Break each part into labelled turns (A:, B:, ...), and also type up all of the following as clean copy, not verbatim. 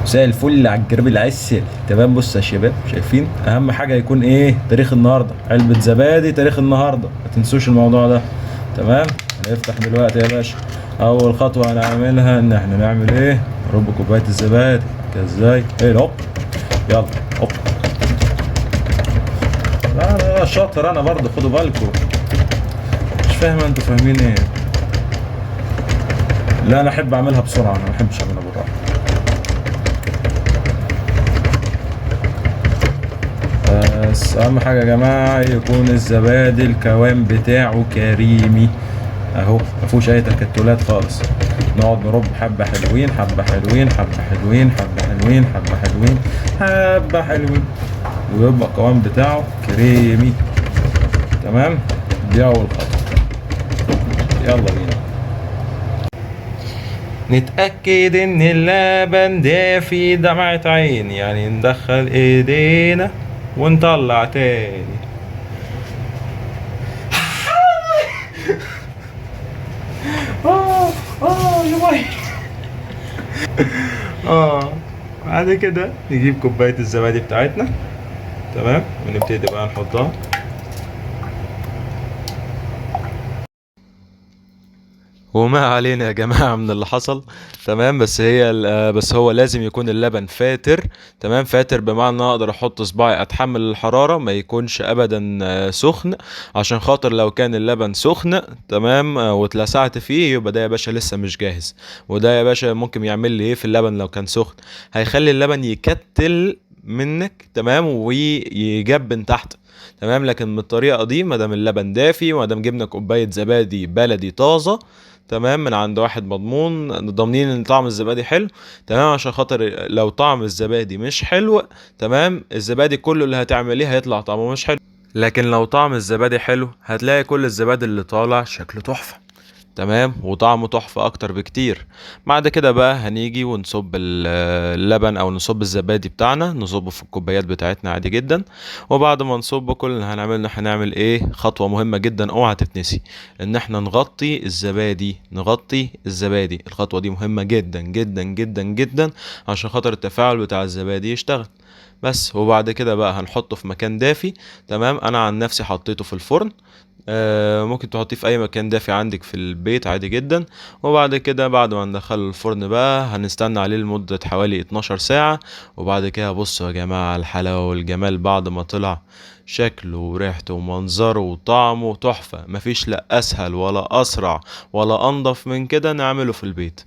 A: مساء الفل على الجراب العسل. تمام، بص يا شباب، شايفين اهم حاجه يكون ايه؟ تاريخ النهارده، علبه زبادي تاريخ النهارده، ما تنسوش الموضوع ده. تمام. هنفتح دلوقتي يا باشا. اول خطوه هنعملها ان احنا نعمل ايه؟ نرب كوبايه الزبادي. ازاي؟ ايه هوب. يلا هوب. لا لا شاطر انا برضه، خدوا بالكم. مش فاهم انتوا فاهمين ايه؟ لا انا احب اعملها بسرعه، انا ما بحبش اعملها بالراحه. بس اهم حاجه يا جماعه يكون الزبادي القوام بتاعه كريمي اهو، مفيهوش اي تكتلات خالص. نقعد نرب حبه حلوين حبه حلوين حبه حلوين حبه حلوين حبه حلوين حبه حلوين، ويبقى القوام بتاعه كريمي. تمام، دي اول خطوه. يلا بينا نتأكد ان اللبن دافي دمعة عين، يعني ندخل ايدينا ونطلع تاني. اه يا باي. اه بعد كده نجيب كوباية الزبادي بتاعتنا. تمام، ونبتدي بقى نحطها. وما علينا يا جماعة من اللي حصل. تمام، بس هو لازم يكون اللبن فاتر. تمام، فاتر بمعنى ان أنا اقدر احط صباعي اتحمل الحرارة، ما يكونش ابدا سخن. عشان خاطر لو كان اللبن سخن تمام واتلسعت فيه، يبقى ده يا باشا لسه مش جاهز. وده يا باشا ممكن يعمل لي ايه في اللبن لو كان سخن؟ هيخلي اللبن يكتل منك، تمام، ويجبن تحت. تمام، لكن بالطريقه دي ما دام اللبن دافي وما دام جبنا كوبايه زبادي بلدي طازه، تمام، من عند واحد مضمون، ضامنين ان طعم الزبادي حلو. تمام، عشان خاطر لو طعم الزبادي مش حلو، تمام، الزبادي كله اللي هتعمليه هيطلع طعمه مش حلو. لكن لو طعم الزبادي حلو، هتلاقي كل الزبادي اللي طالع شكله تحفة. تمام، وطعمه تحفة اكتر بكتير. بعد كده بقى هنيجي ونصب اللبن او نصب الزبادي بتاعنا، نصبه في الكوبايات بتاعتنا عادي جدا. وبعد ما نصبه، كل اللي هنعمله هنعمل ايه؟ خطوة مهمة جدا اوعى تتنسي، ان احنا نغطي الزبادي. نغطي الزبادي، الخطوة دي مهمة جدا جدا جدا جدا، عشان خاطر التفاعل بتاع الزبادي يشتغل. بس وبعد كده بقى هنحطه في مكان دافي. تمام، انا عن نفسي حطيته في الفرن. ممكن تحطيه في اي مكان دافي عندك في البيت عادي جدا. وبعد كده بعد ما ندخله الفرن بقى هنستنى عليه لمدة حوالي 12 ساعة. وبعد كده بصوا يا جماعة الحلاوة والجمال بعد ما طلع، شكله وريحته ومنظره وطعمه تحفة. مفيش لا اسهل ولا اسرع ولا انضف من كده نعمله في البيت.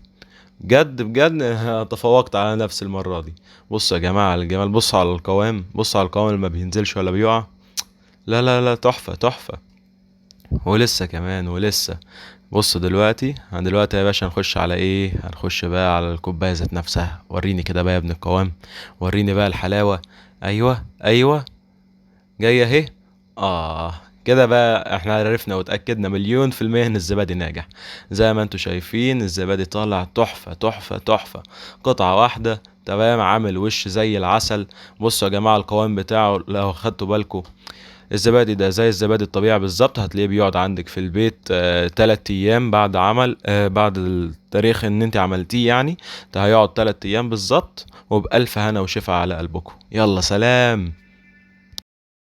A: بجد بجد تفوقت على نفسي المرة دي. بصوا يا جماعة على الجمال، بصوا على القوام، بصوا على القوام اللي ما بينزلش ولا بيقع. لا لا لا، تحفة تحفة. ولسه كمان ولسه. بص دلوقتي يا باشا هنخش على ايه؟ هنخش بقى على الكوبايه ذات نفسها. وريني كده بقى يا ابن القوام، وريني بقى الحلاوه. ايوه ايوه، جايه اهي. اه كده بقى احنا عرفنا واتاكدنا مليون في المية ان الزبادي ناجح. زي ما انتوا شايفين الزبادي طالع تحفه تحفه تحفه. قطعه واحده، تمام، عامل وش زي العسل. بصوا يا جماعه القوام بتاعه لو خدتوا بالكم، الزبادي ده زي الزبادي الطبيعي بالظبط. هتلاقيه بيقعد عندك في البيت 3 ايام بعد عمل، بعد التاريخ ان انت عملتيه يعني. ده هيقعد 3 ايام بالظبط، وبألف هنا وشفا على قلبكم. يلا سلام.